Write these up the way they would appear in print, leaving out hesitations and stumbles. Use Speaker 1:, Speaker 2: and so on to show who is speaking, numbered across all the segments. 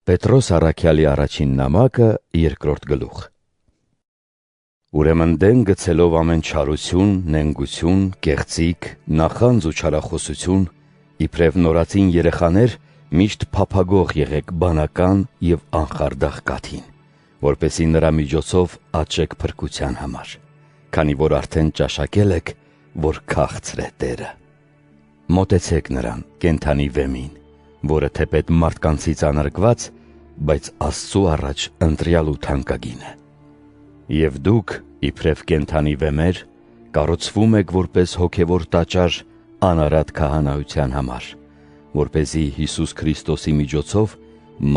Speaker 1: Պետրոս առաքյալի առաջին նամակը, երկրորդ գլուխ։ Ուրեմն դեն գցելով ամեն չարություն, նենգություն, կեղծիք, նախանձ ու չարախոսություն, իբրև նորածին երեխաներ, միշտ փափագող եղեք բանական և անխարդախ կաթին, որպեսզի նրա միջոցով աճեք փրկության համար, քանի որ արդեն ճաշակել եք, որ քաղցր է Տերը։ Մոտեցեք նրան, կենդանի վեմին, որը թեպետ մարդկանցից անարգված, բայց Աստծու առաջ ընտրյալ ու թանկագին է։ Եվ դուք, իբրև կենդանի վեմեր, կառուցվում եք որպես հոգևոր տաճար անարատ քահանայության համար, որպեսզի Հիսուս Քրիստոսի միջոցով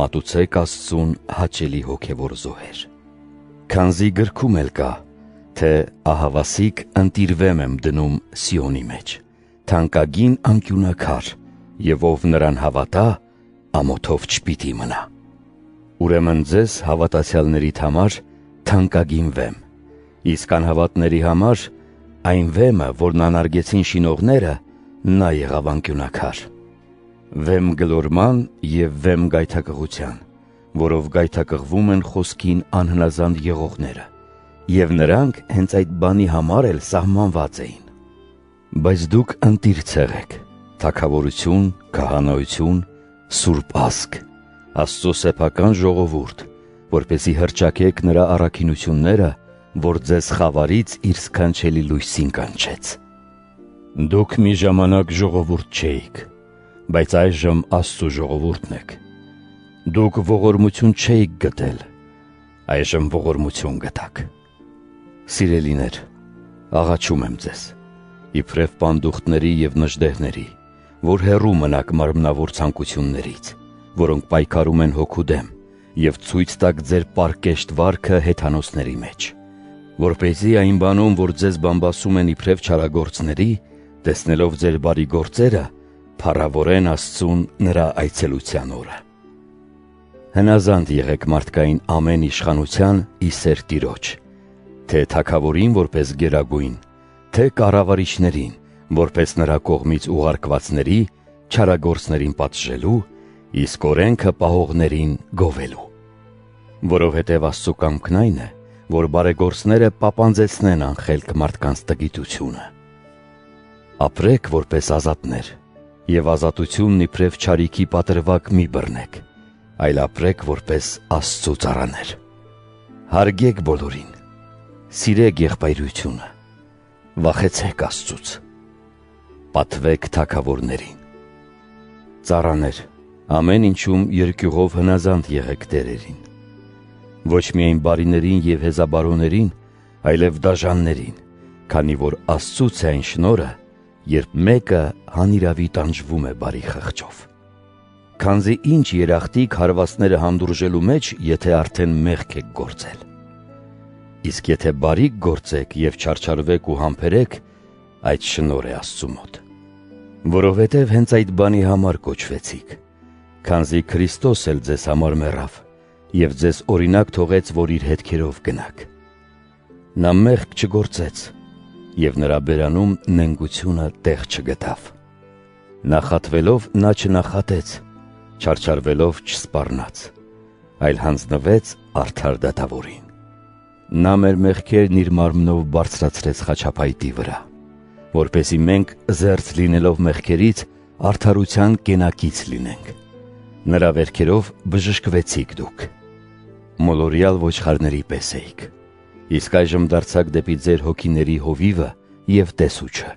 Speaker 1: մատուցեք Աստծուն հաճելի հոգևոր զոհեր։ Քանզի գրքում էլ կա, թե ահավասիկ ընտիր վեմ եմ դնում Սիոնի մեջ, թանկագին անկյունաքար, և ով նրան հավատա, ամոթով չպիտի մնա։ Ուրեմն ձեզ հավատացյալներիդ համար թանկագին վեմ, իսկ անհավատների համար այն վեմը, որն անարգեցին շինողները, նա եղավ անկյունաքար։ Վեմ գլորման և վեմ գայթակղության, որով գայթակղվում են խոսքին անհնազանդ եղողները, և նրանք հենց այդ բանի համար էլ սահմանված էին։ Բայց դուք ընտիր ցեղեք, թագավորություն, քահանայություն, սուրբ ազգ, Աստծո սեփական ժողովուրդ, որպեսզի հռչակեք նրա առաքինությունները, որ ձեզ խավարից իր սքանչելի լույսին կանչեց։ Դուք մի ժամանակ ժողովուրդ չէիք, բայց այժմ Աստծու ժողովուրդն եք։ Դուք ողորմություն չէիք գտել, այժմ ողորմություն գտաք։ Սիրելիներ, աղաչում եմ ձեզ, իբրև պանդուխտների և նժդեհների, որ հեռու մնաք մարմնավոր ցանկություններից, որոնք պայքարում են հոգու դեմ, և ցույց տաք ձեր պարկեշտ վարքը հեթանոսների մեջ, որպեսզի այն բանում, որ ձեզ բամբասում են իբրև չարագործների, տեսնելով ձեր բարի գործերը, փառավորեն Աստծուն նրա այցելության օրը։ Հնազանդ եղեք մարդկային ամեն իշխանության ի սեր Տիրոջ, թե թագավորին որպես գերագույն, թե կառավարիչներին, որպես նրա կողմից ուղարկվածների, չարագործներին պատժելու, իսկ օրենքը պահողներին գովելու։ Որովհետև Աստծու կամքն այն է, որ բարեգործները պապանձեցնեն անխելք մարդկանց տգիտությունը։ Ապրեք որպես ազատներ, և ազատությունն իբրև չարիքի պատրվակ մի բռնեք, այլ ապրեք որպես Աստծու ծառաներ։ Հարգեք բոլորին, սիրեք եղբայրությունը, վախեցեք Աստծուց, պատվեք թագավորներին։ Ծառաներ, ամեն ինչում երկյուղով հնազանդ եղեք տերերին, ոչ միայն բարիներին և հեզաբարոներին, այլև դաժաններին, քանի որ Աստծուց է այն շնորհը, երբ մեկը հանիրավի տանջվում է բարի խղճով։ Քանզի ինչ երախտիկ հարվածները հանդուրժելու մեջ, եթե արդեն մեղք եք գործել։ Իսկ եթե բարիք գործեք և չարչարվեք ու համբերեք, այդ շնորհ է Աստծու մոտ։ Որովհետև հենց այդ բանի համար կոչվեցիք, քանզի Քրիստոս էլ ձեզ համար մեռավ և ձեզ օրինակ թողեց, որ իր հետքերով գնաք։ Նա մեղք չգործեց, և նրա բերանում նենգությունը տեղ չգտավ։ Նախատվելով նա չնախատեց, չարչարվելով չսպառնաց, այլ հանձնվեց արդար դատավորին։ Նա մեր մեղքերն իր մարմնով բարձրացրեց խաչապայտի վրա, որպեսզի մենք զերծ լինելով մեղքերից արդարության կենակից լինենք։ Նրա վերքերով բժշկվեցիք դուք։ Մոլորյալ ոչխարների պես էիք, իսկ այժմ դարձաք դեպի ձեր հոգիների հովիվը և տեսուչը։